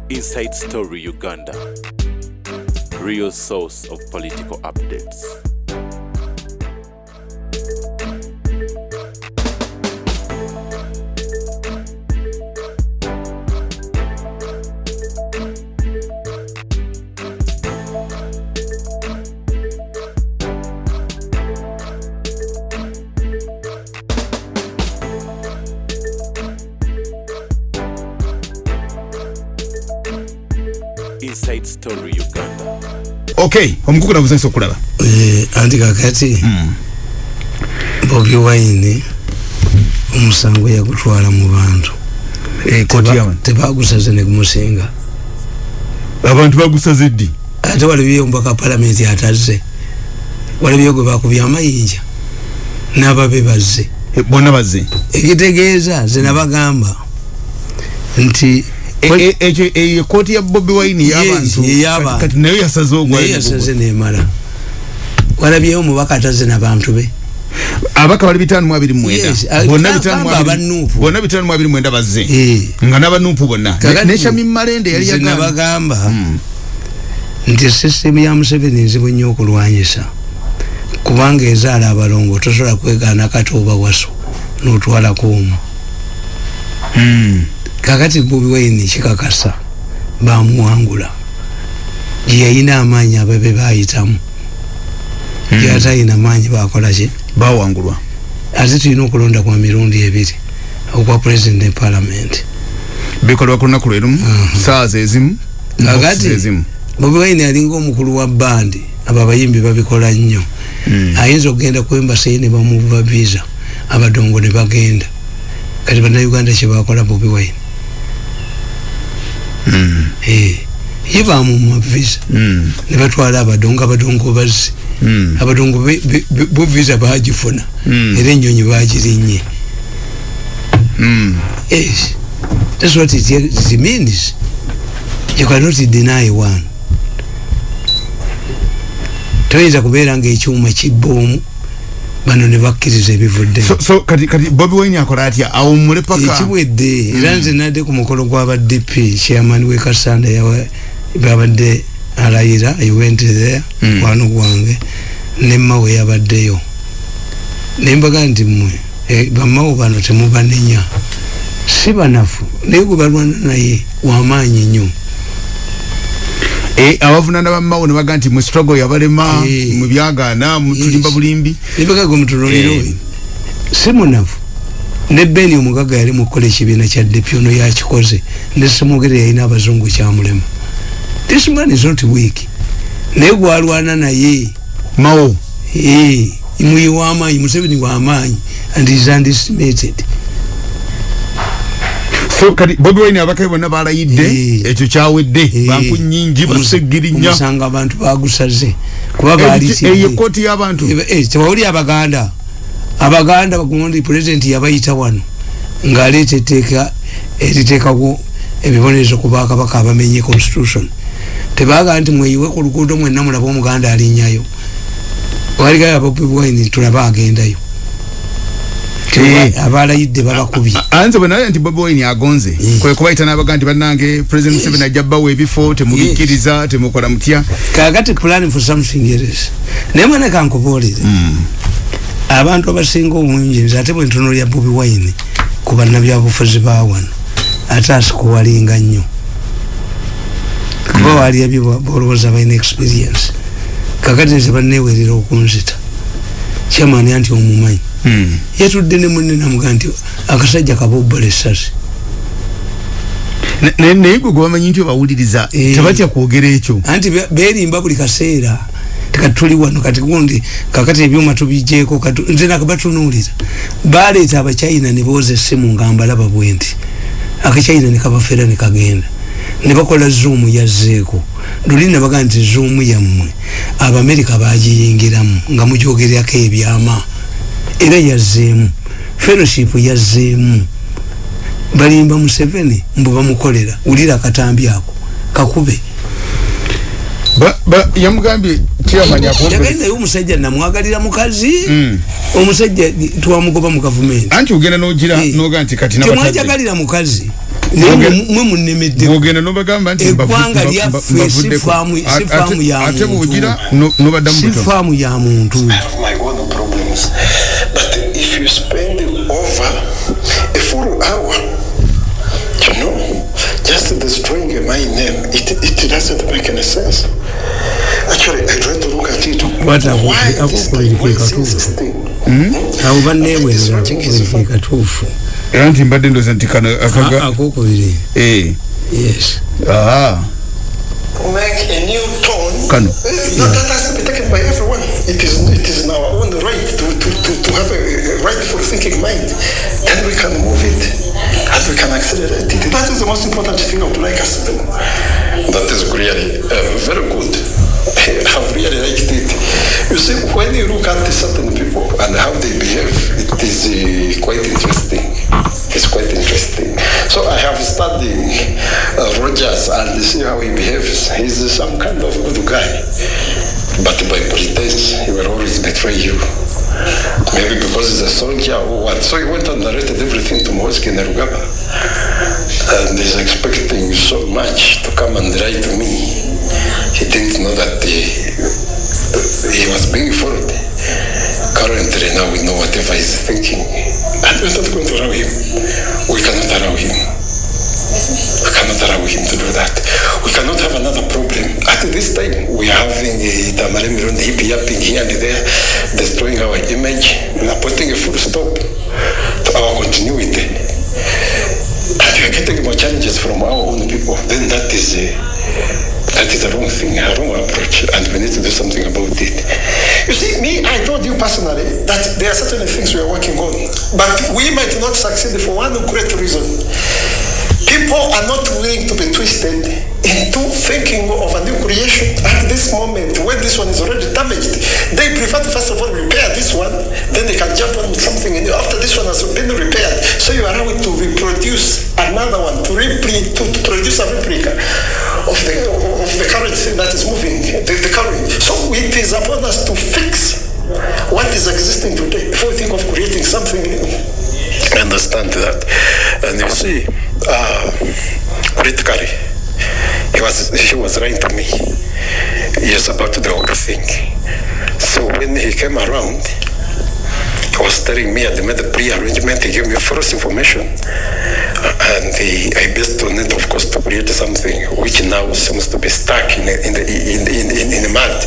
Inside Story Uganda, real source of political updates. Inside Story Uganda. Okay, omukukula buzenso kulaba. Anti kakati. Bobi Wine umusango ya kutwala mu bantu. Koti yawe. Tebagusaze ne kumusinga. Abantu bagusaze ddi. Ate wali biyo mpaka parliament yataze. Wali biyo gwe bakubya amayinja. N'ababe bazze. Bonna bazze. Ekitegeeza zina bagamba nti koti ya Bobi Wine y'abantu kati nayo yasaze ogwa yasaze ne mara walabye omubaka ataze n'abantu be abaka bali 529 bonna 529 bazze nga n'abanuupu bonna nesha mimmalende yali bagamba nti system ya Museveni nzibu nnyo okulwanyisa kubanga ezaala abalongo tosobola kwegaana katooba waso n'otwala koomu kakati Bobi Wine kikakasa bamuwangula yayina amaanyi ababe bayitamu yatayina amaanyi bakola ki bawangulwa ate tulina okulonda kwa mirundi ebiri okwa president ne parliament bikolwa ku lunaku lwerumu saaza ezimu kakati Bobi Wine alinga omukulu wa bandi abo abayimbi babikola nnyo ayinza okugenda ku embassy ne bamuva visa abadongo ne bagenda kati bannayuganda kye bakola Bobi Wine yiba mu visa ne batwala abadongo bazzi abadongo bo visa baagifuna era ennyonyi baagirinnye yes that's what it means. You cannot deny one. Toyinza kubeera ng'ekyuma kibboomu bano ne bakkiriza ebivudde so kati Bobi Wine akola atya awummule paka ekiwedde era nze nadde ku mukolo gw'aba DP chairman we Kasanda babadde alayira I went there kwano gwange nemmawe yabaddeyo nembaga nti mmwe bammawo bano temubanenya si banafu naye gwe balwana naye w'amaanyi nnyo abavunana bammawo ne baga nti mu struggle yabalema mu byagaana mutulimba bulimbi nibaga go mutulolero si munafu ne Beni omugaga yali mu kola ekibiina kya DP ono yakikoze ne Semugere yalina abazungu kyamulema. This man is not weak naye gwalwana naye mawo imuyi w'amaanyi Museveni w'amaanyi and is underestimated. So kati Bobi Wine abakaye bonna balayidde ekyo kyawedde banku nnyingi basegirinya musanga abantu bagusaze kuba balisi eyo koti y'abantu tewawuli abaganda bagundi president yabayita wano ng'aleeta etteeka eriteekako ebibonerezo ku bakabaka abamenye constitution tebaga nti mweyiwe ku luguudo mwenna mulaba omuganda alinnyayo waligayo Bobi Wine tulaba agendayo abalayidde babakubye anze bwe nti Bobi Wine agonze kwe kubayita n'abaganda bannange president Museveni ajjabbawo ebifo temubikkiriza temukola mutya kakati plan for something else naye mwene kankubuulire abantu abasinga obungi nze ate bwe ntunuulira ya Bobi Wine ku bannabyabufuzi ba wano ate asikuwalinga nnyo kuba wali ebyo bolowooza balina experience kakati nze banneewerera okunzita kyamaani anti omumanyi yatudde ne munne namuga nti akasajja kabobbola essasi naye gwe bamanyi nti obawuliriza tebatya kwogera ekyo anti beerimba buli kaseera kati tuli wano kati gundi kakati ebyuma tubijeeko nze nakabatunuulira baleeta abachina ne booza essimu nga mbalaba bwenti akachina ne kabafera ne kagenda ne bakola zoom yazzeeko luli ne baga nti zoom yammwe Abamerika bagiyingiramu nga mujoogerako ebyama era yazzeemu fellowship yazzeemu balimba Museveni mbu bamukolera ulira akatambi ako kakube yamugambye chairman yagenda y'omusajja namwagalira mukazi omusajja twamugoba mu government anti ugenda n'ogira n'oga nti kati temwajagalira mukazi mwe munnemedde ogenda nobagamba nti eggwanga lyaffe si faamu ya muntu ate bw'ogira nobaddamu si faamu ya muntu. But if you spend over a full hour, you know, just destroying my name, it doesn't make any sense. Actually, I try to look at it. Why this thing? Why is this thing? Anti mbadde ndoza nti kano akaga akokubiri. Yes. Make a new tone. Kano. That has to be taken by everyone. It is our own right to have a rightful thinking mind. Then we can move it and we can accelerate it. That is the most important thing I would like us to do. That is really very good. I've really liked it. You see, when you look at certain people and how they behave, it is quite interesting. It's quite interesting. So I have studied Rogers and see how he behaves. He's some kind of good guy. But by pretense, he will always betray you. Maybe because he's a soldier or what. So he went and narrated everything to Mosque in Rugaba. And he's expecting so much to come and lie to me. He didn't know that he was being followed. Currently, now we know whatever he's thinking. And we're not going to allow him. We cannot allow him. We cannot allow him to do that. We cannot have another problem. At this time, we are having Tamale Mirundi EBIPYA here and there, destroying our image, and putting a full stop to our continuity. And we are getting more challenges from our own people. Then that is a wrong thing, a wrong approach, and we need to do something about it. You see, I told you personally that there are certain things we are working on, but we might not succeed for one great reason. People are not willing to be twisted into thinking of a new creation at this moment when this one is already damaged. They prefer to first of all repair this one, then they can jump on something new after this one has been repaired. So you allow it to reproduce another one, to produce a replica of the current thing that is moving, the current. So it is upon us to fix what is existing today before we think of creating something new. Understand that. And you see, critically, he was lying to me. Yes, about the whole thing. So when he came around, he was telling me I made a pre-arrangement, he gave me false information. And I based on it, of course, to create something which now seems to be stuck in the mud.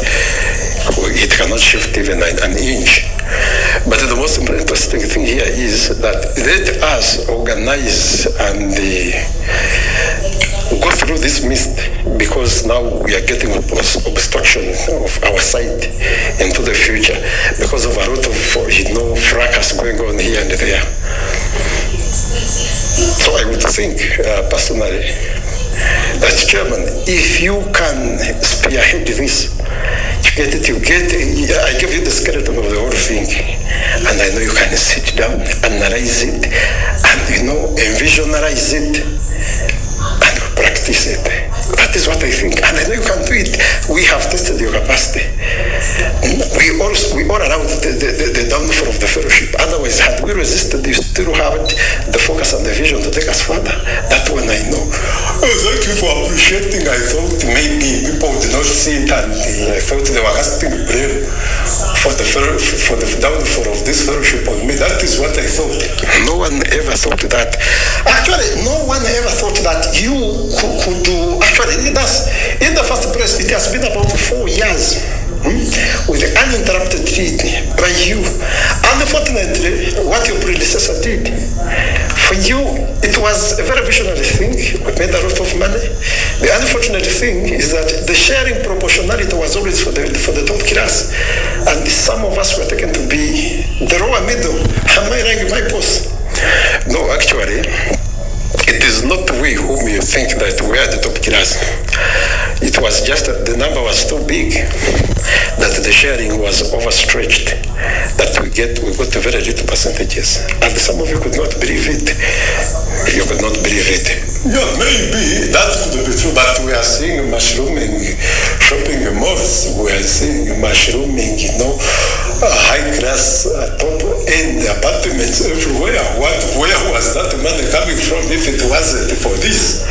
It cannot shift even an inch. But the most interesting thing here is that let us organize and go through this mist, because now we are getting obstruction of our sight into the future because of a lot of fracas going on here and there. So I would think personally that, Chairman, if you can spearhead this, you get it, I give you the skeleton of the whole thing, and I know you can sit down, analyze it, and envisionalize it, and practice it. That is what I think, and I know you can do it. We have tested your capacity. We all allowed the downfall of the fellowship. Otherwise, had we resisted, you still had the focus and the vision to take us further. That one I know. Thank you for appreciating. I thought maybe people did not see it, and I thought they were asking blame for the downfall of this fellowship on me. That is what I thought. No one ever thought that. Actually, no one ever thought that you could do. Actually, in the first place, it has been about 4 years with uninterrupted lead by you. Unfortunately, what your predecessor did, for you, it was a very visionary thing. We made a lot of money. The unfortunate thing is that the sharing proportionality was always for the top class, and some of us were taken to be the lower middle. Am I right, my boss? No, actually, it is not we whom you think that we are the top class. It was just that the number was too big, that the sharing was overstretched, that we got very little percentages. And some of you could not believe it. You could not believe it. Yeah, maybe that could be true, but we are seeing mushrooming shopping malls. We are seeing mushrooming, high class top-end apartments everywhere. Where was that money coming from if it wasn't for this?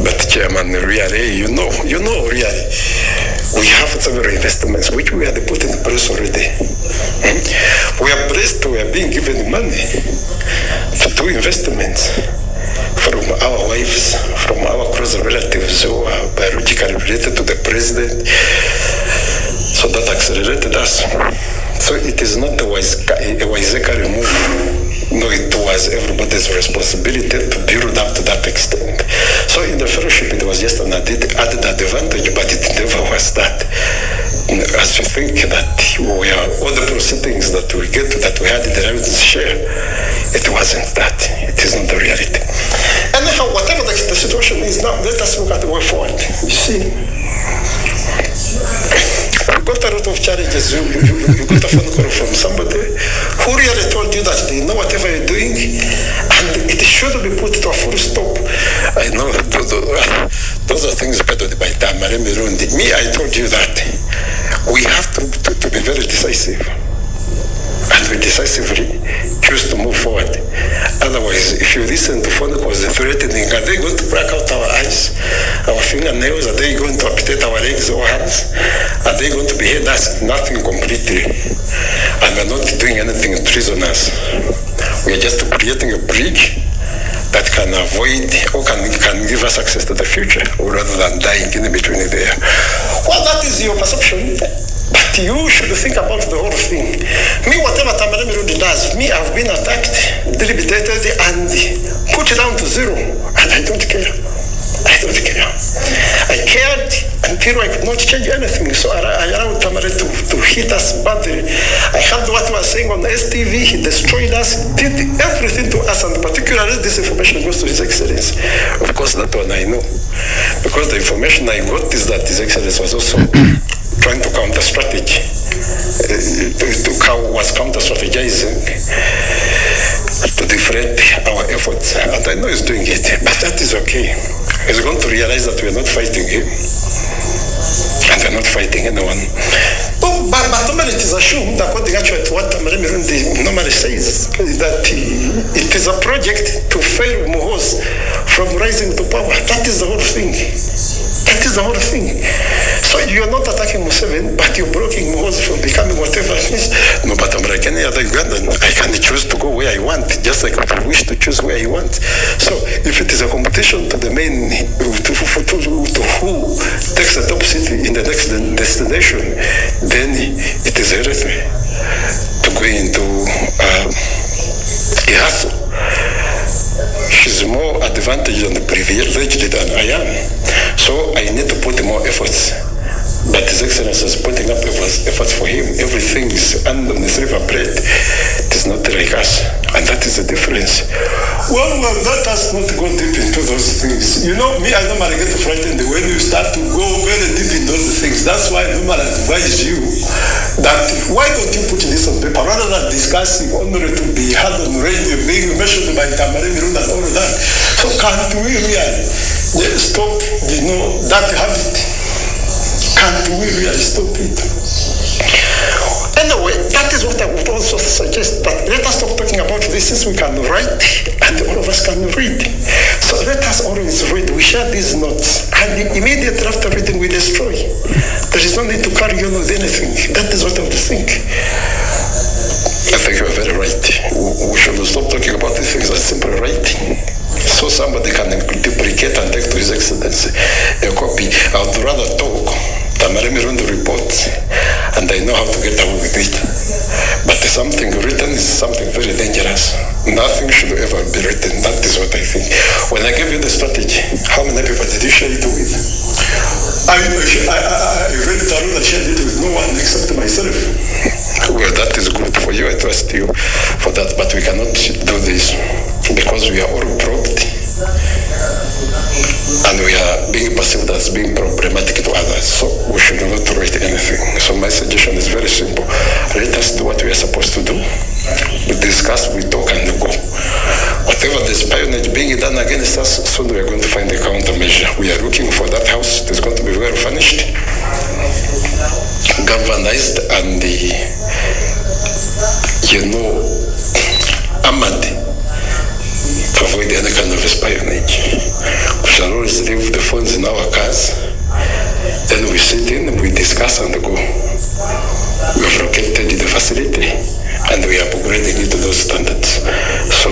But Chairman, really, you know, really, we have several investments which we had put in place already. We are blessed, we are being given money to do investments from our wives, from our close relatives who are biologically related to the president. So that accelerated us. So it is not a wiseacre move. No, it was everybody's responsibility to build up to that extent. So in the fellowship, it was just an added advantage, but it never was that. As you think that we are all the proceedings that we get, that we had in the revenue share, it wasn't that. It is not the reality. Anyhow, whatever the situation is now, let us look at the way forward. You see, we've got a lot of challenges. You got a phone call from somebody who really told you that they know whatever you're doing and it should be put to a full stop. I know those are things peddled by Tamale Mirundi. Me, I told you that we have to be very decisive. And we decisively choose to move forward. Otherwise, if you listen to phone calls threatening, are they going to crack out our eyes, our fingernails? Are they going to amputate our legs or hands? Are they going to behead us? Nothing completely. And we're not doing anything treasonous. We are just creating a bridge that can avoid or can give us access to the future rather than dying in between there. Well, that is your perception. But you should think about the whole thing. Me, whatever Tamale Mirundi does, me, I've been attacked, debilitated, and put down to zero. And I don't care. I don't care. I cared until I could not change anything. So I allowed Tamale to hit us badly. I heard what he was saying on the STV. He destroyed us, did everything to us, and particularly this information goes to His Excellency. Of course, that one I know. Because the information I got is that His Excellency was also trying to counter-strategy, was counter-strategizing to deflate our efforts. And I know he's doing it, but that is okay. He's going to realize that we're not fighting him. And we're not fighting anyone. But normally it is assumed, according actually to what Tamale Mirundi normally says, that it is a project to fail Muhoozi from rising to power. That is the whole thing. That is the whole thing. So you're not attacking Museveni, but you're blocking Muhoozi from becoming whatever it is. No, but I'm like any other Ugandan. I can choose to go where I want, just like I wish to choose where I want. So if it is a competition to the main, to who takes the top seat in the next destination, then it is heresy to go into a hassle. She's more advantaged and privileged than I am. So I need to put more efforts. But His Excellency is putting up efforts for him. Everything is under the silver plate. It is not like us. And that is the difference. Well, let us not go deep into those things. You know, me, I normally get frightened when you start to go very deep in those things. That's why I normally advise you that why don't you put this on paper rather than discussing only to be heard on radio, being mentioned by Tamale Mirundi and all of that. So can't we really stop, that habit? Can't we really stop it? Anyway, that is what I would also suggest, that let us stop talking about this since we can write and all of us can read. So let us always read. We share these notes and immediately after reading we destroy. There is no need to carry on with anything. That is what I would think. I think you are very right. We should stop talking about these things as simply writing. So somebody can duplicate and take to His Excellency a copy. I would rather talk Tamale Mirundi reports, and I know how to get away with it. But something written is something very dangerous. Nothing should ever be written. That is what I think. When I gave you the strategy, how many people did you share it with? I read it alone and shared it with no one except myself. Well, that is good for you. I trust you for that. But we cannot do this because we are all probed. And we are being perceived as being problematic to others. So we should not write anything. So my suggestion is very simple. Let us do what we are supposed to do. We discuss, we talk, and we go. Whatever the espionage being done against us, soon we are going to find a countermeasure. We are looking for that house. It is going to be well furnished, galvanized, and armored to avoid any kind of espionage. We shall always leave the phones in our cars. Then we sit in, we discuss and go. We have located the facility and we are upgrading it to those standards. So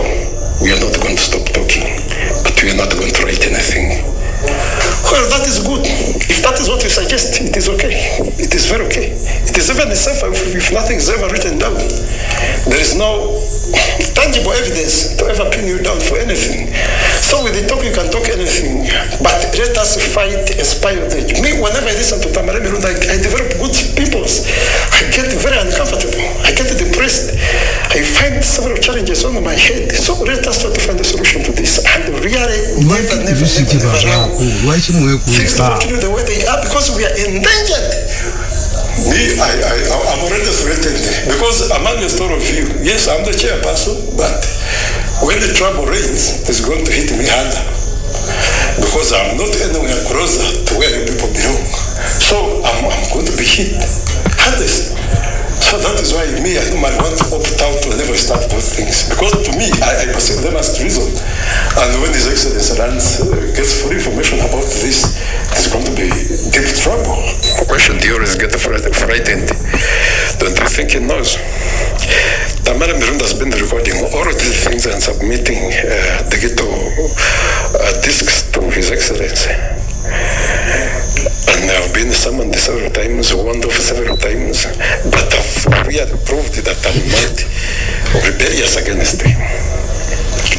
we are not going to stop talking, but we are not going to write anything. Well, that is good. If that is what you suggest, it is okay. It is very okay. It is even safer if nothing is ever written down. There is no tangible evidence to ever pin you down for anything. So with the talk, you can talk anything. But let us fight espionage. Me, whenever I listen to Tamale Mirundi, I develop good peoples. I get very uncomfortable. I get depressed. I find several challenges on my head. So let us try to find a solution to this. And really, never things to continue the way they are because we are endangered. Me, I'm already threatened because among the store of you, yes, I'm the chairperson, but when the trouble rains, it's going to hit me harder because I'm not anywhere closer to where you people belong. So I'm going to be hit hardest. So that is why me, I normally want to opt out whenever I start those things. Because to me, I perceive them as treason. And when His Excellency gets full information about this, it's going to be deep trouble. Question, do you always get frightened? Don't you think he knows? Tamale Mirundi has been recording all of these things and submitting digital discs to His Excellency. And I've been summoned several times, warned off several times, but I've really proved that I'm not rebellious against him.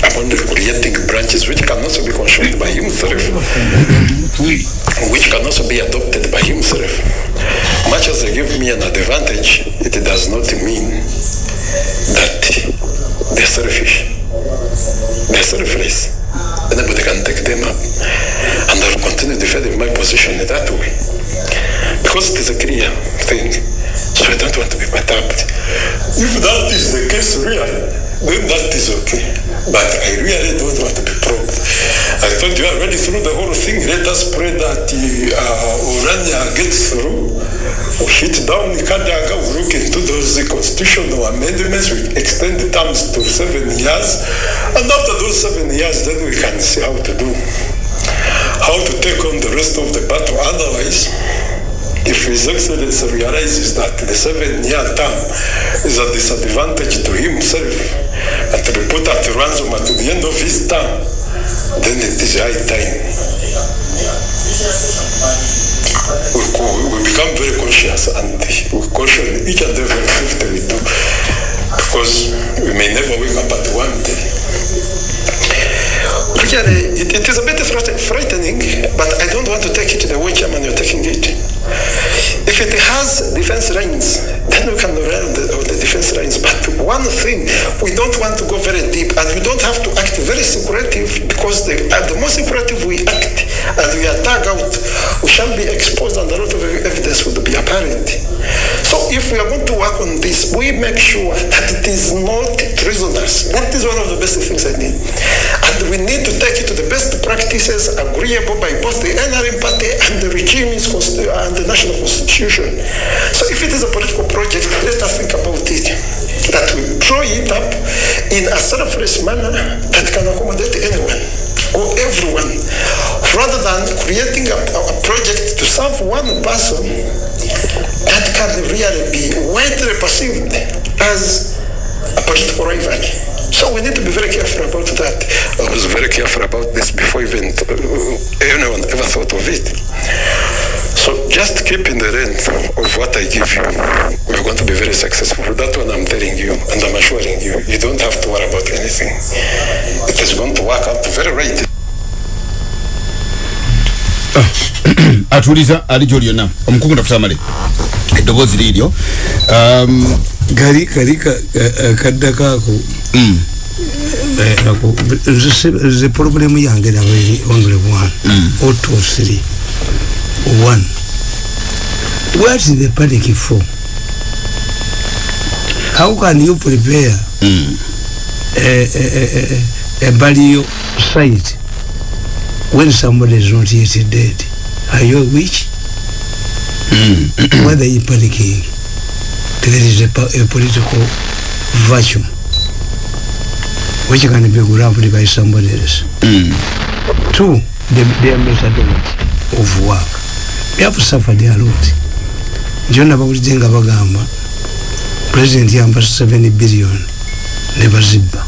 I'm only creating branches which can also be controlled by himself, which can also be adopted by himself. Much as they give me an advantage, it does not mean that they're selfish. They're selfless. Anybody can take them up. And I'll continue defending my position in that way. Because it is a clear thing. So I don't want to be perturbed. If that is the case, really, then that is okay. But I really don't want to be probed. I thought you are already through the whole thing. Let us pray that Urania gets through. We hit down Kadaga, we look into those constitutional amendments, we extend the terms to 7 years. And after those 7 years, then we can see how to do. How to take on the rest of the battle. Otherwise, if His Excellency realizes that the 7-year term is a disadvantage to himself and to be put at ransom at the end of his term, then it is high time. We become very conscious and we caution each and every activity we do because we may never wake up at one day. Actually, it is a bit frightening, but I don't want to take it the way, Chairman, you're taking it. If it has defense lines, then we can run the defense lines. But one thing, we don't want to go very deep, and we don't have to act very secretive, because the more secretive we act, and we are dug out, we shall be exposed, and a lot of evidence will be apparent. So if we are going to work on this, we make sure that it is not treasonous. That is one of the best things I need. And we need to take it to the best practices agreeable by both the NRM party and the regime and the national constitution. So if it is a political project, let us think about it. That we draw it up in a selfless manner that can accommodate anyone or everyone, rather than creating a project to serve one person that can really be widely perceived as a political rival. So we need to be very careful about that. I was very careful about this before even anyone ever thought of it. So just keep in the range of what I give you. We're going to be very successful. That one I'm telling you, and I'm assuring you, you don't have to worry about anything. It is going to work out very right. Atuliza alijoliona omukungu na Tamale edobozi lilyo gari kadakako the problem yange na only one or two three one. What is the panic for? How can you prepare a burial site when somebody is not yet dead? Are you a witch? Why are you panicking? There is a political virtue. which can be grabbed by somebody else. 2, their methodology of work. We have suffered a lot. John about Jenga Bagamba, President Yamba 7 billion, never zibba.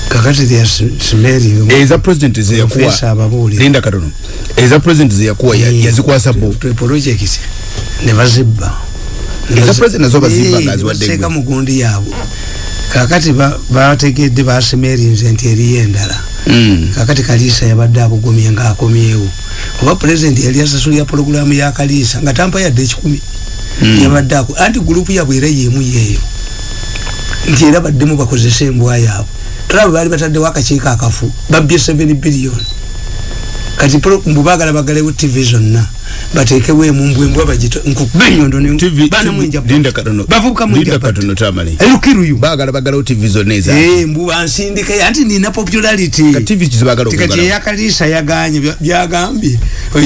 Kakati they are smelling. Is a president is a Linda Kadono. Is a president is a Yazikwa to a project. Never zibba. Is a president as over zibba as what they say. Mugundi yabu. Kakati ba take the vast Marines and Terry. Kakati Kalisa yabadda bugumi nga akomyewo. Kuba president yali asasulia program ya Kalisa nga tampa ya Dech 10. Yabadda ko anti group yabwe era yemu yeyo. Nti era baddemu bakozese embwa yabo. Travel bali batadde wakakiika akafu. Babye 7 billion. Kati pro mbubagala bagalewo TV zonna. Batekewe mumbwe bagito nkubenyondo ne TV bana mwinja Linda Kadono bavuka mwinja Kadono Tamale elukiru yu bagala TV zoneza mbu ansindike anti nina popularity ka TV kizibagala okugala tikati yakalisa yaganye byagambi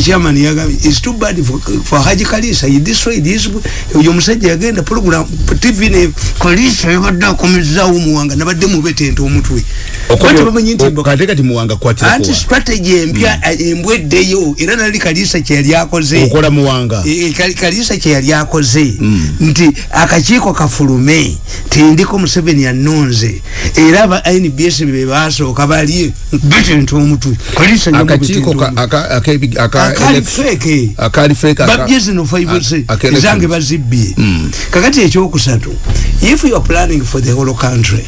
chairman yagambi it's too bad for Haji Kalisa he destroyed this uyo musajja yagenda program TV ne Kalisa yabadda komiza umuwanga nabadde mubetente omutwe okwate bamanyi nti kateka timuwanga kwatira anti strategy empya embweddeyo era nali Kalisa kyali yakoze okola muwanga Kalisa kyali yakoze nti akakiiko kafulume tindiko Museveni yanonze era aba NBS be basooka bali betente omutwe Kalisa akakiiko akali fake babyeze no 5 zange bazibbi kakati ekyokusatu if you are planning for the whole country,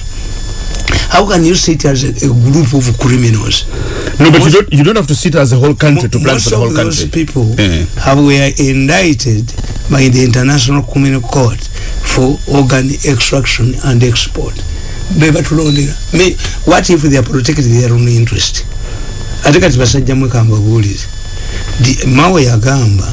how can you sit as a group of criminals? No, but you don't have to sit as a whole country to plan for the whole country. Most of those people were indicted by the International Criminal Court for organ extraction and export. What if they are protecting their own interest? I think it's basajja mwekamba bulire. The Mao yagamba,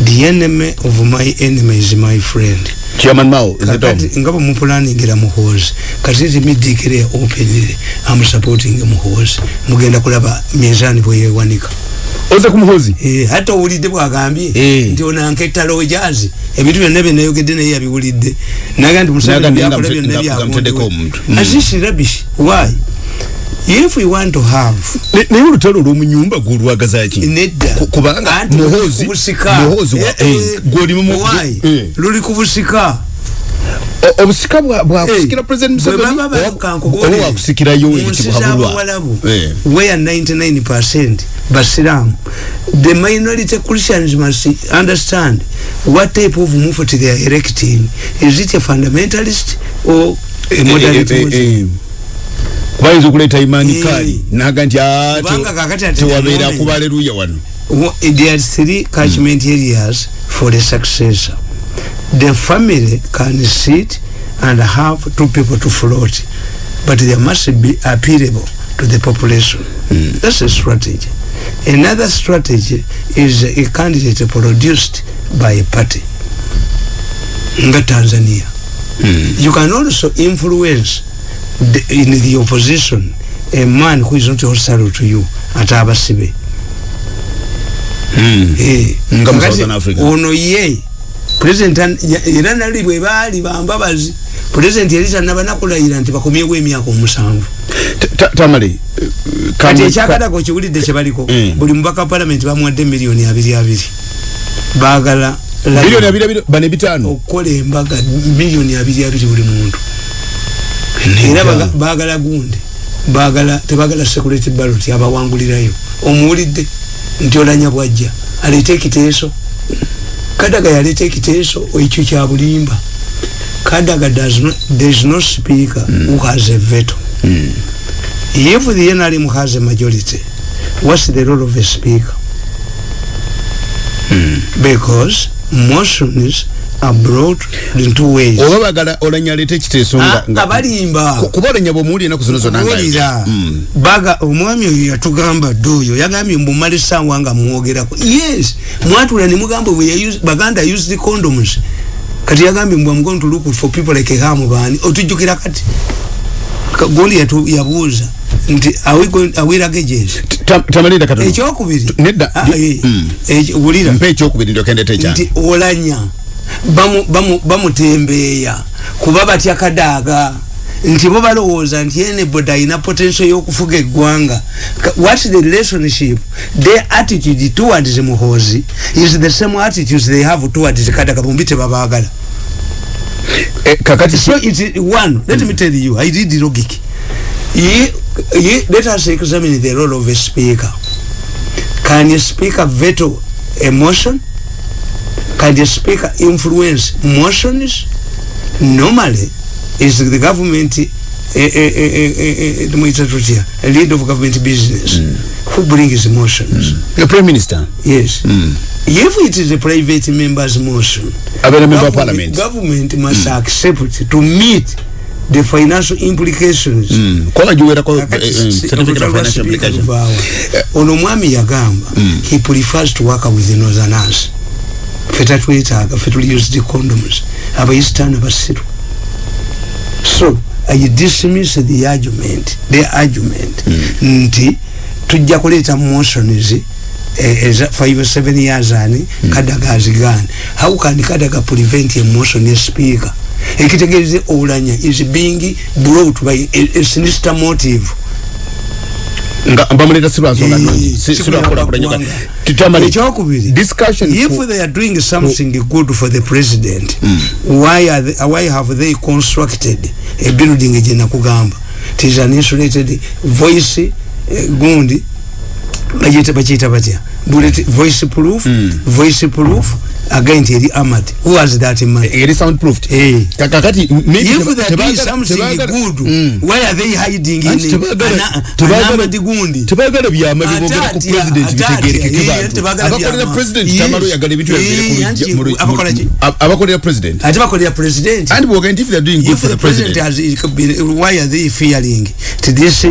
the enemy of my enemy is my friend. Chairman Mao, is it on? Ngaba mupulani ngira muhozi. Kati mi declare openly, I'm supporting muhozi. Mugenda kulaba mezani bwe wanika. Oze kumuhozi? Hata ulide bwagambye. Ndio na anketa lojazi. Ebitu byonna nayogedde naye yabiwulidde. Nagandi Museveni yakola byonna byakola. Asisi rubbish. Why? If we want to have ne urutalo rumunyumba gurwagaza ki kubanga muhozi gori mu luli kubusika obusika bwa kusikira president Museveni owa kusikira yo ekibabulwa where 99% Basiram, the minority Christians must understand what type of movement they are erecting. Is it a fundamentalist or a moderate? Kubayizo kuleta imani kali naganti tuwabera kuba haleluya wano. There are 3 catchment areas for the successor. The family can sit and have 2 people to float, but they must be appealable to the population. That's a strategy. Another strategy is a candidate produced by a party. Nga Tanzania. You can also influence in the opposition a man who is not hostile to you at Abasibe. Southern Africa. Ono ye President Irana libwe bali bambabazi. President Elisa nabanakula iranti bakomyewe emyaka 7. Tamale kati chakada ko chiwulidde chebaliko buli mbaka parliament bamwadde million 200 bagala million 200 bane bitano okola embaga million 200 buli muntu era bagala gunde bagala tebagala security ballot abawangulirayo omuwulidde nti olanya bwajja alete ekiteeso Kadaga yalete ekiteeso ekyo kya bulimba. Kadaga there's no speaker who has a veto. If the NRM has a majority, what's the role of a speaker? Because motions are brought in 2 ways. Obagala olanyalete kiteeso nga abalimba kubola nyabo muli na kuzonozo nanga baga omwami yatugamba doyo yagambye mbumali sangwa nga muogerako. Yes, mwatula ni mugambo we Baganda use the condoms. Kati yagambye mbwa going to look for people like Hamu bani otujukira kati goli yabuuza nti are we laggages tamalira katono ekyokubiri nedda ulira mpe ekyokubiri ndio kendete cha nti olanya bamutembeya kuba batya Kadaga nti bo balowooza nti ene boda ina potential y'okufuga eggwanga. What's the relationship? Their attitude towards Muhoozi is the same attitude they have towards Kadaga Bumbite Babagala. So it's one. Let me tell you, I did the logic. Let us examine the role of a speaker. Can a speaker veto emotion? Can a speaker influence motions? Normally, is the government a lead of government business who brings motions. The Prime Minister? Yes. If it is a private member's motion, government must accept to meet the financial implications. Certificate of financial implications. Onomwami yagamba, he prefers to work with the Northerners. Fetal use the condoms. Abayistana basiru. So, I dismiss the argument. Nti, tujja kuleta motion is 5 or 7 years ani, Kadaga has gone. How can Kadaga prevent a motion a speaker? Ekitegeze Olanya is being brought by a sinister motive. Discussion. If they are doing something good for the president, why have they constructed a building in Kugamba? It is an insulated voice gundi voice proof against the Ahmad. Who has that in mind? It is soundproofed. If they are doing something good, why are they hiding in Ahmad Gundi? President. And if they are doing good for the president, why are they fearing to this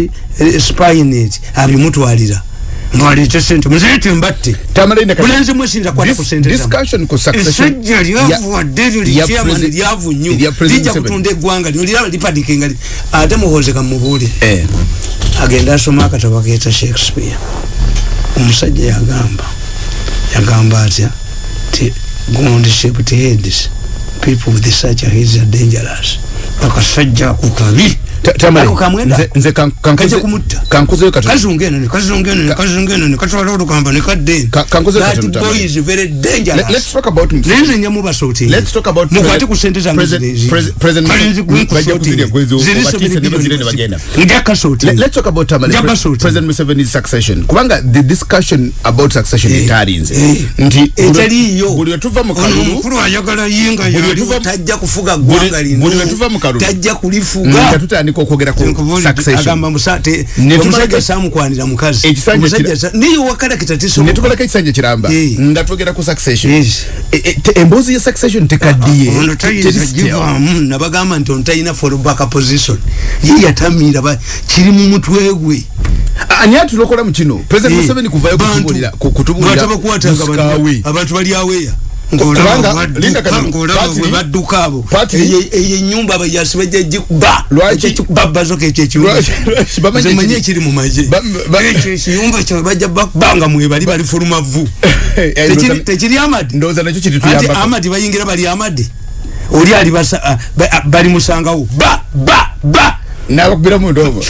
spying it? Discussion ku succession agenda soma akatabo keta Shakespeare omusajja yagamba atya ti gondi shaped heads people with such a heads are dangerous akasajja kukabi nze kankuzeyo kazungeno katwala olugamba ne kadde that boy is very dangerous. Let's talk about him. Let's talk about mukwati ku sente zange President let's talk about President Museveni's succession. Kubanga the discussion about succession itarinze nti buli wetuva mu kalulu mukuru ayagala yinga yali tajja kufuga gwanga lino buli wetuva mu kalulu tajja kulifuga tutandika okwogera ku succession agamba musate omusajja samukwanira mukazi omusajja niyo wakala kitatiso netubaleka ekisanja kiramba nga twogera ku succession embozi ya succession tekaddiye nabagamba nti ontayina fallback position ye yatamira kiri mu mutwe gwe ani atulokola mu kino President Museveni kuvayo kutubulira abantu bali aweya ngolanga linda kanwe badukabo eye nyumba bayasibe jikuba lwachi babazo kechechiwa zemanye kiri mu maje nyumba cyo bajja banga mwe bali fuluma vu tekiri Amadi ndoza nacho kiri tuyamba Amadi bayingira bali Amadi oli ali bali musangawo ba nakubira mu ndobo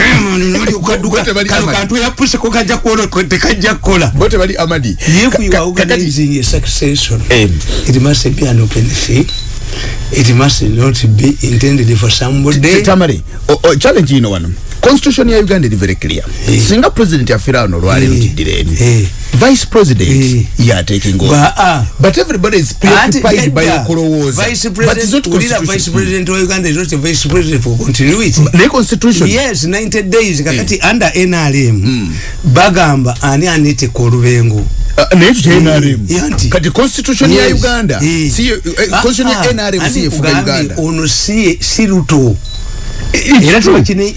kantu yapuse ko kajja kola tekajja kola bote bali Amadi if you are organizing a succession it must be an open field. It must not be intended for somebody. Tamale, challenge you know one. Constitution ya Uganda is very clear. Singa president ya Firano Rwale Mtidireni. Vice president ya taking over. But everybody is preoccupied by Okorowoza. Vice president, vice president of Uganda is not a vice president for continuity. The constitution. Yes, 90 days. Kakati under NRM. Bagamba ani anete Korubengo. Kati constitution ya Uganda si constitution ya NRM si fuga Uganda ono si siruto era tubakine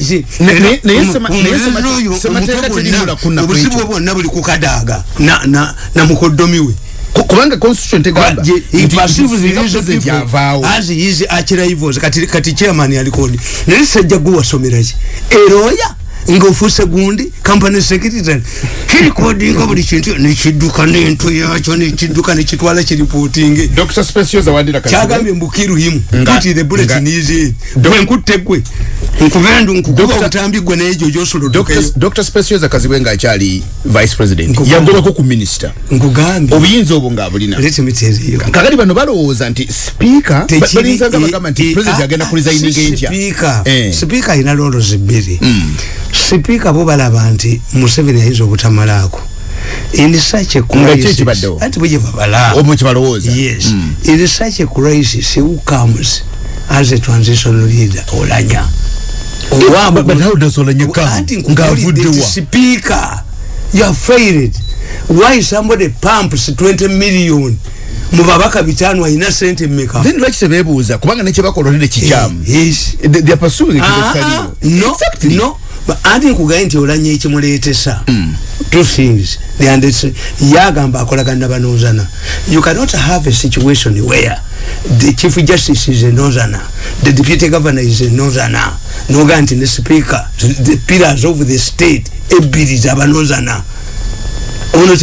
sema teka tenimula kuna obusibu bwonna buli kukadaga na mukodomiwe kubanga constitution tegamba as is achirivals kati chairman alikodi nesajja gwa someraji eroya ngofuse gundi company secretary kiri coding buli kintu nikiduka n'entu yacho nikiduka nikitwala ki reporting Dr. Specials awandira kasi kyagambye mbukiru himu kuti the bulletin is bwe nkutegwe nkuvendu nkukuba kutambi gwe nejo josulo Dr. Specioza Kazibwenga achali vice president yangoba ko ku minister nkugambi obuyinza obwo ngabulina let me tell you kakali bano balowooza nti speaker balinza ngabagamba nti president agenda kulizayininga enja speaker ina lolo zibiri speaker bo balaba nti Museveni yayizo obutamalako in such a crisis ati buje babala omuchi balowooza yes in such a crisis who comes as a transition leader olanya but how does olanya come ngavudewa speaker you have failed why somebody pumps 20 million mubabaka bitano aina sente mmeka then like sebebuza kubanga neche bakololele kichamu yes they are pursuing no exactly no but ati nkugaye nti olanya ekimuleetesa two things they understand yagamba akolagana banozana you cannot have a situation where the chief justice is a northerner, the deputy governor is a northerner, no guarantee the speaker, the pillars of the state ebiri za banozana ono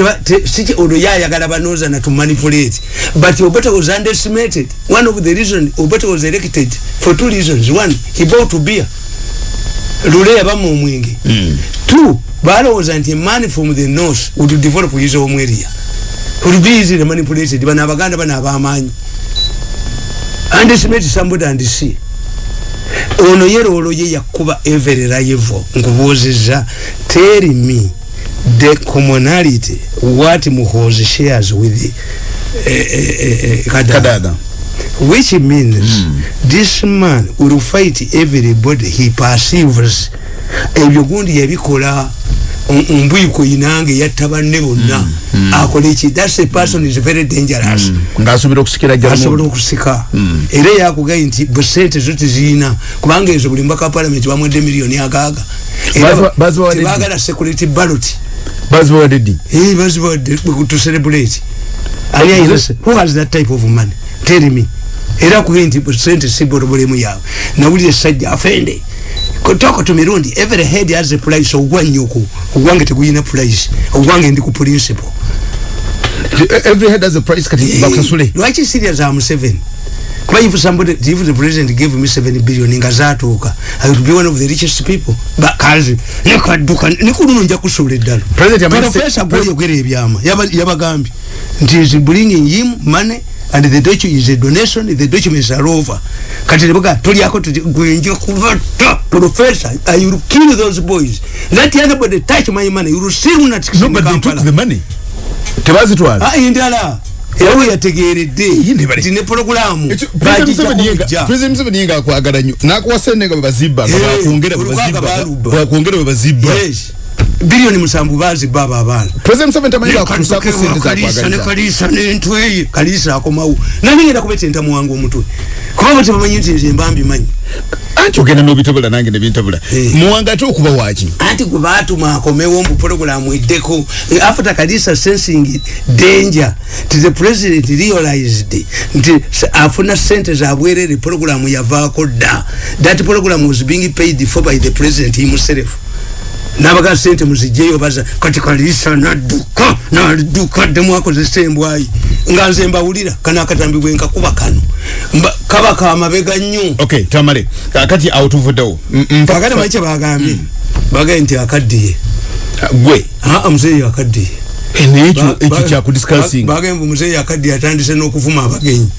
siki odoyaya gala banozana to manipulate but Obote was underestimated. One of the reasons Obote was elected for two reasons. One, he bought to beer Lule yabamu mwingi. Two, Balo was anti-money from the north would develop his own area. Would be easily manipulated. Banabaganda banabamani. Underestimate somebody and see. Ono yero oloye yakuba everera yevo. Nkubozeza. Tell me the commonality what Muhozi shares with Kadaga. Which means this man will fight everybody he perceives. Ebyo gundi yabikola mbuyiko inange yatabane bonna akolechi. That's a person is very dangerous. Ngasubira okusikira jalo. Ngasubira okusika. Era yakugaye nti busente zote zina kubanga ezo buli mbaka parliament bamwedde milioni agaga. Bagala security ballot. Bazwa dedi. Bazwa to celebrate. Who has that type of money? Tell me. Era kuhenti percent siboro bolemu yawe na uli sajja afende kutoka to Mirundi every head has a price ogwanyoko ogwange teguyina price ogwange ndi ku principle every head has a price kati bakusule lwaki serious am 7 kwa if somebody if the president gave me 7 billion ngazatuka I would be one of the richest people but kazi nikaduka nikuduno nja kusule dalo president professor boye gwere ebyama yabagambi nti is bringing him money and the Dutch is a donation, the Dutch is a rover. Katiribuga, Toliako to Gwenjo Kuvata, Professor, I will kill those boys. Let anybody touch my money, you will still not. Nobody took the money. Tebazi tuwa? Indala. Ewe ya tegere day. Tine programu. President Museveni yenga kwa agada nyu. Na kwa senega babaziba. Kwa kuongera babaziba. Yes. Bilioni musambu bazi baba abana. President Museveni tamanyiga kutusa ku sente za kwagaliza. Kalisa n'entwe kalisa akomawo. Nabingenda kubetenta muwangu omutwe. Kuba bati bamanyi nti mbambi manyi. Anti ogenda n'obitobula nange ne bintabula. Muwanga to kuba wachi. Anti kuba atuma akomewo mu program eddeko. After Kalisa sensing danger to the president realized nti afuna sente za bwerere program yavaako da. That program was being paid for by the president himself. Nabaga sente muzijeyo baza katika lisa na duka demu wako zisembwayi nganze mbawulira kana akatambi bwenka kuba kano kaba kamabega nnyo. Okay, Tamale kati out of do mpakana mache bagambi baga nti akaddiye gwe muzeye akaddiye enecho ekicha ku discussing baga muzeye akaddiye atandise n'okuvuma abagenyi.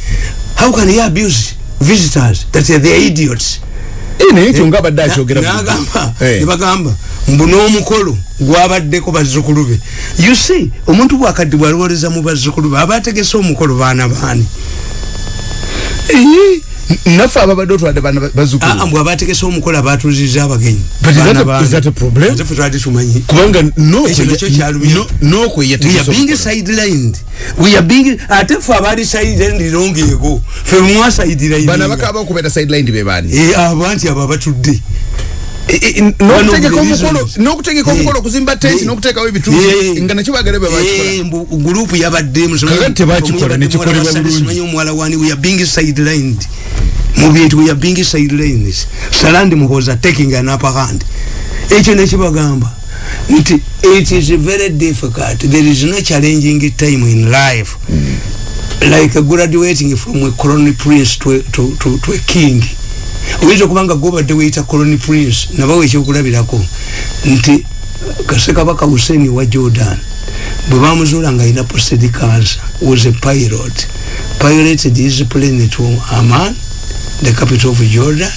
How can he abuse visitors that are the idiots? Enecho ngaba dacho ogera bagamba mbuno omukolo gwabaddeko bazukulube. You see omuntu bwakaddi bwalowoleza mu bazukulube abategese omukolo baana baani nafa ababadde twade bana bazukulu ambwa abategese omukolo abatuziza abagenyi. Is that a problem? Kubanga no ko yete. We are being sidelined. We are being atefu abali sidelined longego fe mwa sidelined bana bakaba okubeta sidelined bebani abantu ababatudde nokuteka omukolo kuzimba tent nokuteka webitu ngana kibagere bebakikola group yabadde kakati bakikola ne kikolebwa bulungi. We are being sidelined. We are being sidelined. Salandi Muhoza taking an upper hand. Ekyo nekibagamba nti it is very difficult. There is no challenging time in life like graduating from a crown prince to a king. Oyizo kubanga goba de wita colony prince nabawe ekyokulabirako nti Kabaka Hussein wa Jordan bwe bamuzula nga ina prostate cancer was a pilot piloted his plane to Amman, the capital of Jordan,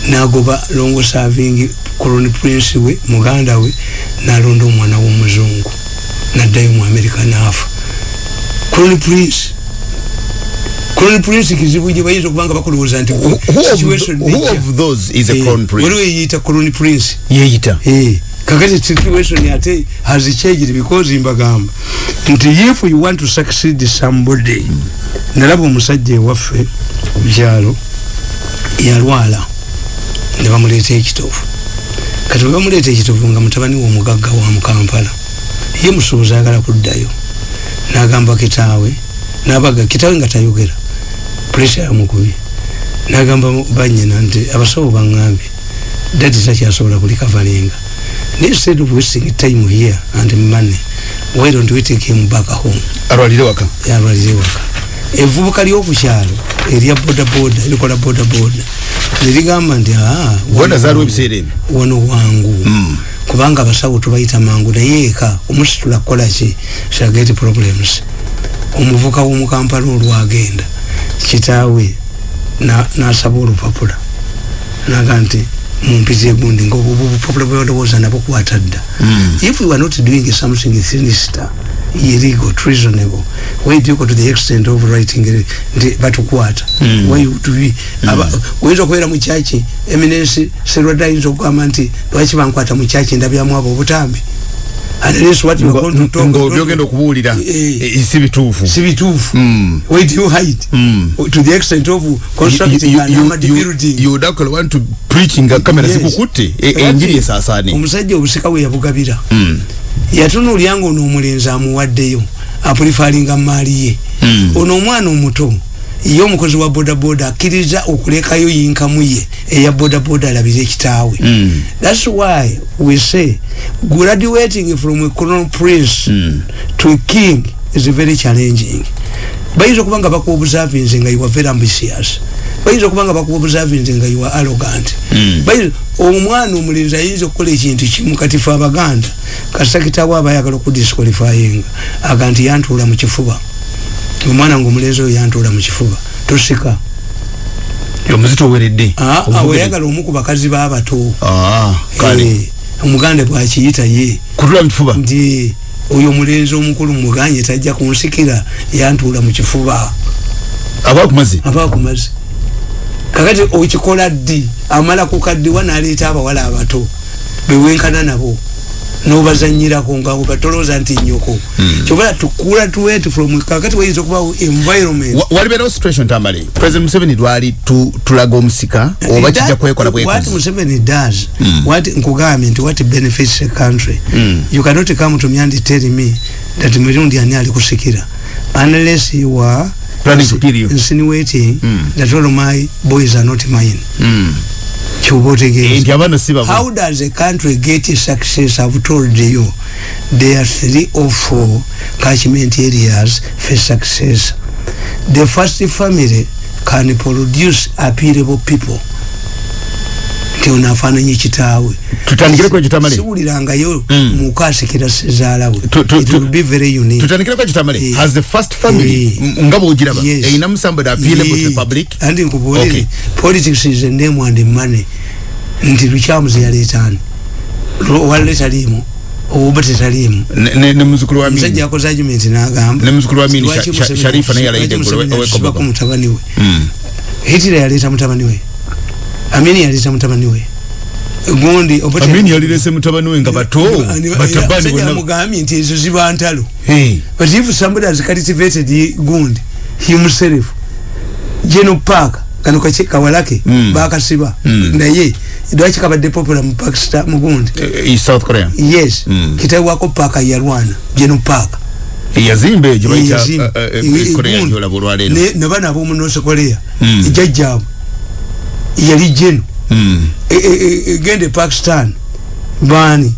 nagoba longo serving colony prince we muganda we nalondo mwana w'omuzungu naddayo mu America nafa. Colony prince kizibu gye bayinza okubanga bakulowooza nti who of those is a colony prince? Waliwo yeyita colony prince yeyita kakati situation yate has changed because imbagamba nti if you want to succeed somebody nalaba omusajja waffe byalo yalwala ne bamuleeta ekitovu kati bamuleeta ekitovu nga mutabani w'omugagga wa Mukampala ye musuuza agala kuddayo n'agamba kitaawe n'abaga kitaawe nga tayogera pressure yamukubye n'agamba bannyina nti abasawo baŋŋambye dadi takyasobola kulikavalinga. Instead of wasting time here and money, why don't we take him back home? Arwalire waka. Evubuka ly'okukyalo erya boda erikola boda nerigamba nti wona zaliwo ebiseera ebyo wano wangu kubanga abasawo tubayita mangu naye eka omusitula kukola ki shall get problems. Omuvuka w'Omukampala olwagenda kitaawe n'asaba olupapula naga nti mumpitiye gundi ng'obupapula bw'olowooza nabo kwatadda. If we were not doing something sinister, illegal, treasonable, why do you go to the extent of writing batukwata? Why would we oyinza okubeera mu kyaki eminensi Serwada ayinza okugamba nti lwaki bankwata mu kyaki ndabyamu abo obutambi? And this what you are going to talk about. Ng'obyogenda okubuulira si bituufu. Why do you hide? To the extent of constructing an building. You would want to preach nga kamera zikukutte enjiri esaasaane. Omusajja obusika we yabugabira. Yatunuulya nga ono omulenzi amuwaddeyo apulifalinga maali ye. Ono omwana omuto ye omukozi wa boda akkiriza okulekayo yinkamu ye eya boda alabire ekitaawe. That's why we say graduating from a colonel prince to a king is very challenging. Bayinza okubanga bakuobservinze nga you are very ambitious. Bayinza okubanga bakuobservinze nga you are arrogant. Omwana omulenzi ayinza okukola ekintu kimu kati ffe Abaganda kasita kitaawe aba ayagala okudisqualifyinga aga nti yantuula mu kifuba. Omwana ng'omulenzi oyo yantuula mu kifuba tosika omuzito oweredde aweyagala omu ku bakazi b'abato kale Omuganda bw'akiyita ye kutula mu kifuba nti oyo omulenzi omukulu muganye tajja kunsikira yantuula mu kifuba abaakumaze kakati okikola ddi amala kukaddiwa n'aleeta abawala abato bewenkana nabo n'obazanyirako nga batolooza nti nnyoko kyobala tukula tuwete from kakati wayinza okubawo environment walibeerawo situation Tamale President Museveni lwali tulaga omusika oba kijja kwekola bwekozi what Museveni does what nkugambye nti what benefits a country you cannot come to me and tell me that Mirundi ani ali kusikira unless you are planning to kill you insinuating that all my boys are not mine. How does a country get success? I've told you there are 3 or 4 catchment areas for success. The first family can produce appealable people. Unafananyi kitaawe tutandikire kwa Tamale siwuliranga yo mukasikira sezaalawe it will be very unique. Tutandikire kwa Tamale has the first family ngabo ujiraba ina somebody appealable to the public and nkubulire politics is a name and money nti luchamuzi yaleetani waleta limu obute talimu ne muzukuru wa Amini msajja yakoze argument n'agamba ne muzukuru wa Amini Sharifa naye yalayide ko mutabani we Hitler yaleta mutabani we Amini yaleta mutabani we gundi Amini yalirese mutabani we nga bato batabani bonna mugambi nti ezo ziba ntalo but if somebody has cultivated gundi himself General Park kano kacheka walake bakasiba naye idwachi kabadde popular mu Pakistan mu gundi South Korea yes kitabu wako Park ya Rwanda General Park yazimbe jibaita Korea ndola bulwale ne bana bo mu North Korea ijajjabo yali jeno gende Pakistan bani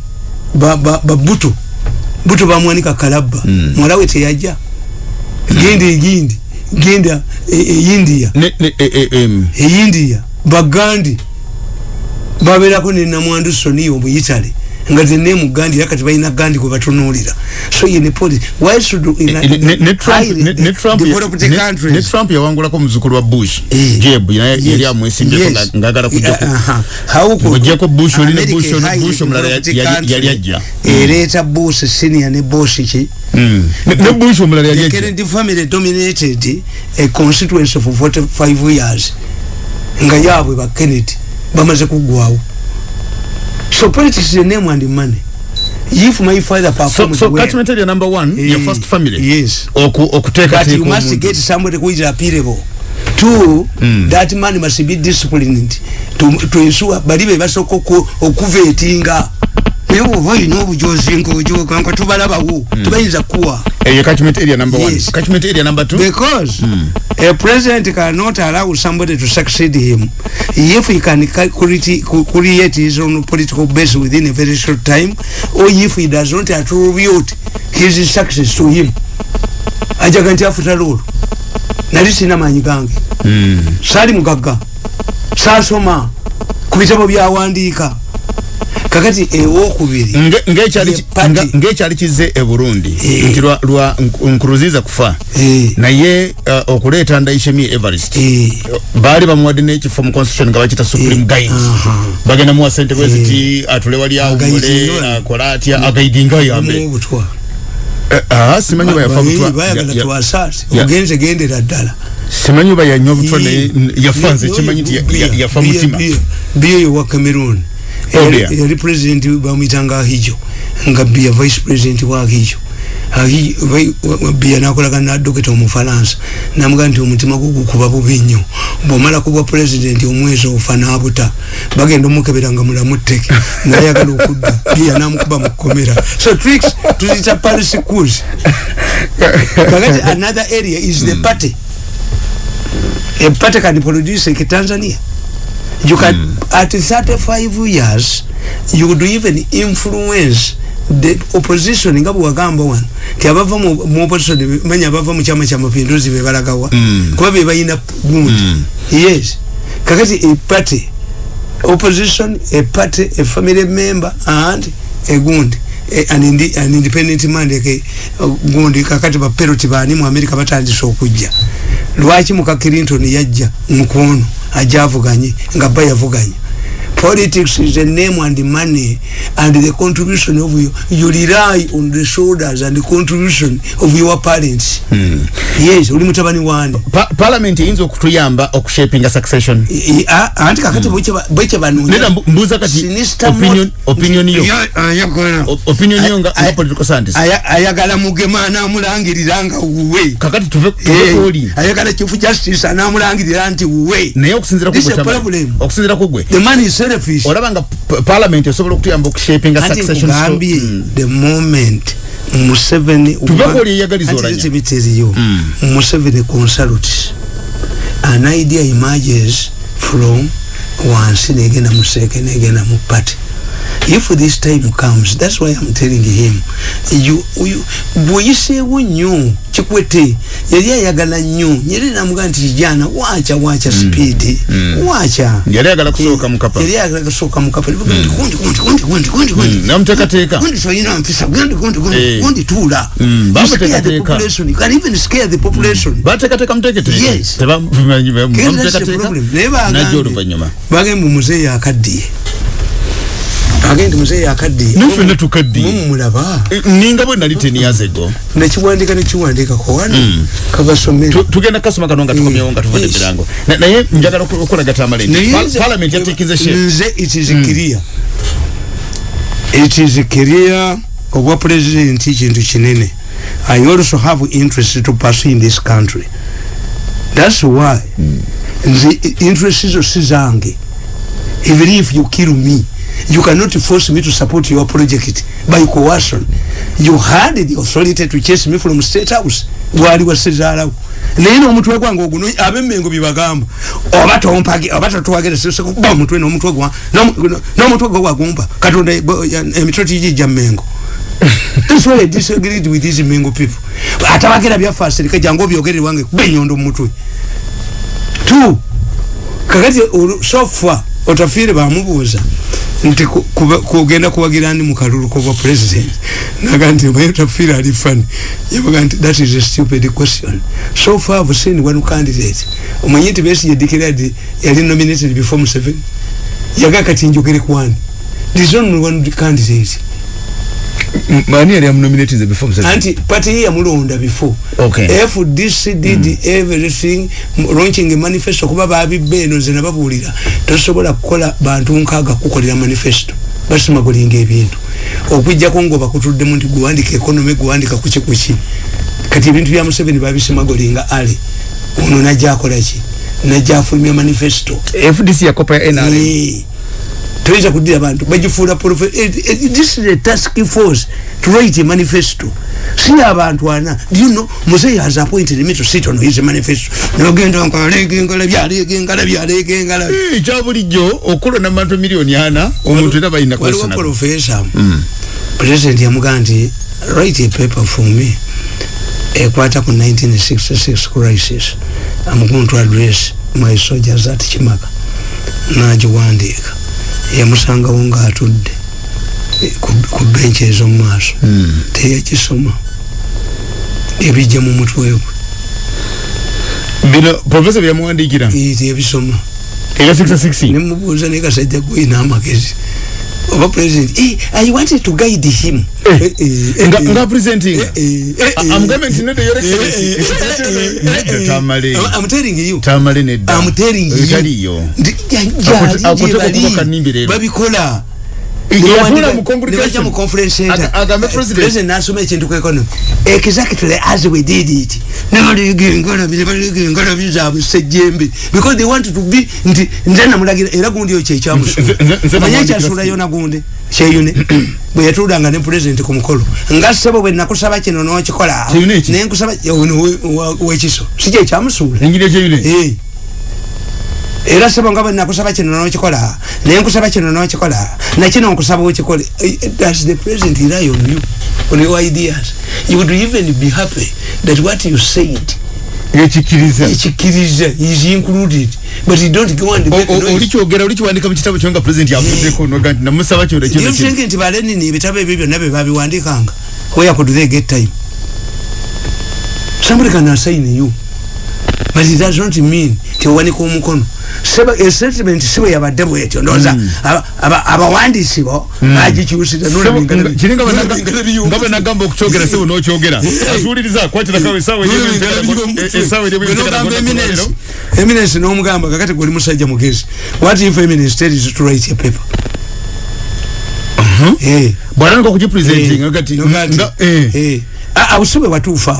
buto bamwanika kalabba mwalawe teyajja genda India India bagandi babera ko nina mwandu soni obu Italy ngati ne mu Gandhi yakati bayina Gandhi ko batunulira so in policy why should Trump yawangula ko muzukuru wa Bush Jeb yali amwesimbye ko ngagala kujja hauko ko Bush oli ne Bush omulala yali ajja ereta Bush senior ne Bush ki ne Bush omulala yali ajja Kennedy family dominated a constituency for 45 years nga yabwe ba Kennedy bamaze kugwawo. So politics is a name and the money. If my father performs so catchment area number 1 your first family. Yes. But you must get somebody who is appealable. 2 that man must be disciplined to ensure balibe basoko okuvetinga. Catchment area number 1. Yes. Catchment area number 2. Because a president cannot allow somebody to succeed him if he can create his own political base within a very short time, or if he does not attribute his success to him. Ajaganti afuta lolo. Nalisi na manyigange. Sali mugaga. Sasoma. Kubitabo byawandika. Kakati okubiri ngekyali kize e Burundi nti lwa Nkuruziza kufa naye okuleeta Ndayishimiye Evarist baali bamuwadde n'ekifo mu constitution nga bakita supreme guide bagenda muwa sente bweziti atule wali awumule akola atya agaidinga yambe simanyi bayafa butwa bayagala twasati ogenze gendera ddala simanyi bayanywa butwa yafanze kimanyi nti yafa mutima biyo wa Cameroon yali president bamuitanga hijo nga bia vice president wa hijo bia nakolaga na doketa mu Faransa namuga nti omutima gukuba bubinyo bomala kuba president omwezo ofana abuta bagenda mukebelanga mulamuteke naye agala okudda bia namukuba mukomera so tricks tuzita Paris schools. But another area is the party. A party can produce like Tanzania. You can at 35 years you would even influence the opposition ngabu wagamba wan ti abava mu opposition manya abava mu chama cha mapinduzi bebalagawa kuba be bayina good yes kakati a party opposition a party a family member and a good an independent man ke gundi kakati ba peloti bani mu America batandise okujja lwaki muka Clinton yajja mukono ajavuganye nga bayavuganye. Politics is the name and the money and the contribution of you rely on the shoulders and the contribution of your parents. Yes, uli mutabani wani. Parliament inzo okutuyamba okushaping a succession. Anti kakati boche banu. Nenda mbuza kati opinion yo. Opinion yo nga political scientist. Ayagala mugema na mulangiriranga uwe. Kakati tuve koli. Ayagala chief justice na mulangiriranga anti uwe. Naye okusinzira ku problem. Okusinzira ku gwe. The man is selfish. Olabanga parliament esobola okutuyamba okushaping a succession story. The moment Museveni tuvakoli yagalizolanya Museveni consults an idea emerges from once negena museke negena mupati. If this time comes, that's why I'm telling him, you boyise wonyo chikwete yali ayagala nnyo nyeri namuganti jana wacha speed wacha yali ayagala kusoka mukapa gundi namtekateka gundi so yina mpisa gundi tula bamutekateka population you can even scare the population batekateka mtekete yes bamutekateka najjo oluvanyuma bagembu muzeeyi akaddiye agende muzeeyi akaddiye nufene tukaddiye mulaba ninga bwe nali 10 years ago nekiwandika ko wano kabasomera tugenda kasoma kanonga tukomyewo nga tuvudde birango naye njagala okulaga Tamale parliament yatekize shape it is clear obwa president kintu kinene. I also have interest to pursue in this country. That's why the interest is zange. Even if you kill me, you cannot force me to support your project by coercion. You had the authority to chase me from State House. Wali wasezala. Neno omutwe gwange oguno abemengo bibagamba. Obato ompagi, obato tuwagere sese kuba omutwe no omutwe gwa. No omutwe gwa gumba. Katonda emitoti jija mengo. That's why I disagreed with these mengo people. Atabagera bya fast lika jango byogere wange kubenyondo omutwe. 2 kakati sofa otafire bamubuuza nti kugenda kuwagira ndi mukalulu kwa president naganti bayo tafire ali fun that is a stupid question. So far I've seen one candidate omanyiti besi declared yali nominated before Museveni yaga kati njogere kwani this only one candidate mani yali nominated before Museveni anti party ya mulonda before FDC did everything launching a manifesto kuba babibeno zina babulira tosobola kukola bantu nkaga kukolera manifesto basi magolinga ebintu okwijja kongo bakutudde mu ndi guwandika economy guwandika kuchikuchi kati ebintu bya Museveni babise magolinga ali ono najja akola ki najja afulumya manifesto FDC ya kopa ya NRM tuweza kudira bantu bajifura this is a task force to write a manifesto. See abantu ana do you know Museveni has appointed me to sit on his manifesto nogenda nkalege ngala jabulijo okulo na manto milioni ana omuntu era bayina kwa sana professor president yamuganti write a paper for me ekwata ku 1966 crisis I'm going to address my soldiers at Chimaka najiwandika yamusanga wonga atudde ku bench ezo maaso teyakisoma ebijja mu mutwe gwe bino professor byamuwandikira ebisoma era 66 nemubuuza ne kasajja gwe n'amagezi oba president I wanted to guide him nga presenting I'm government not your excellency Tamale I'm telling you Tamale nedda I'm telling you taliyo akotoka kubaka nimbi lero babikola yatula mu congregation mu conference center agame president nasoma ekintu kw'economy exactly as we did it ngala bizabu sejembe because they want to be ndena mulagira era gundi yo kyechamuso manyacha sura yona gunde kyeyune bwe yatudanga ne president ku mukolo ngasebo bwe nakusaba kino no kikola ne nkusaba wekiso sije kyamusura ngire kyeyune era sebo ngaba nakusaba kino no kikola ne nkusaba kino no kikola na kino nkusaba okikole that's the president rely on you on your ideas you would even be happy that what you said yechikiriza is included but you don't go and ulichogera ulichiwandika mu kitabo kyonga president yafunde ko no gandi namusaba kyo lekyo you think nti baleni ni bitabo ebyo nabe babiwandikanga where could they get time somebody can assign you but it does not mean to wanika omukono seba a statement siwe yabadde bwetyo ndoza abawandisi bo agikyusira n'olingana kiringa ngaba nagamba okukyogera sebo n'okyogera asuuliriza kwatira kawe sawe esawe eminence n'omugamba kakati guli musajja mugezi what if eminence tells you to write a paper bwananga kugipresenting ngati awusube watufa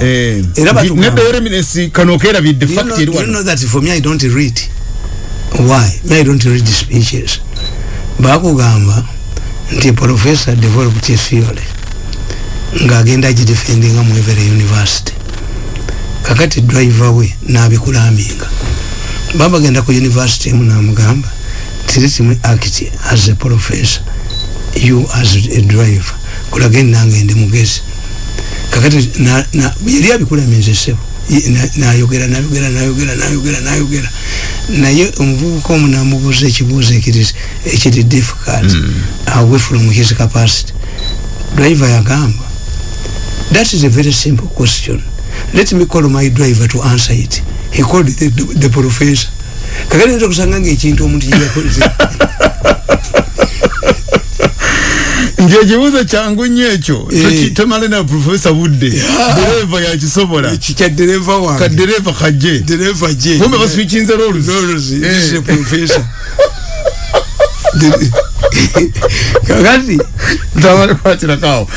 era batu nebe eminence kanokera bi de fact you know that for me I don't read. Why? I don't read the speeches. Bakugamba nti professor developed a theory ngagenda defending mu every university kakati driver we nabikulaminga baba genda ku university munamugamba tiri act as a professor you as a driver kulagenda ngende mugezi kakati na yali abikulaminze sebo nayogera naye omuvubuka omunamubuuza ekibuuzo ekiri difficult away from his capacity driver yagamba that is a very simple question let me call my driver to answer it he called the professor kakati nto kusanga ng'ekintu omuntu yakoze nje jibuza changu nyecho Tamale na professor Budde dereva ya kisobola kya dereva wa ka dereva kaje dereva je kumbe baswitchinze roles this is professor kakati Tamale kwatira kao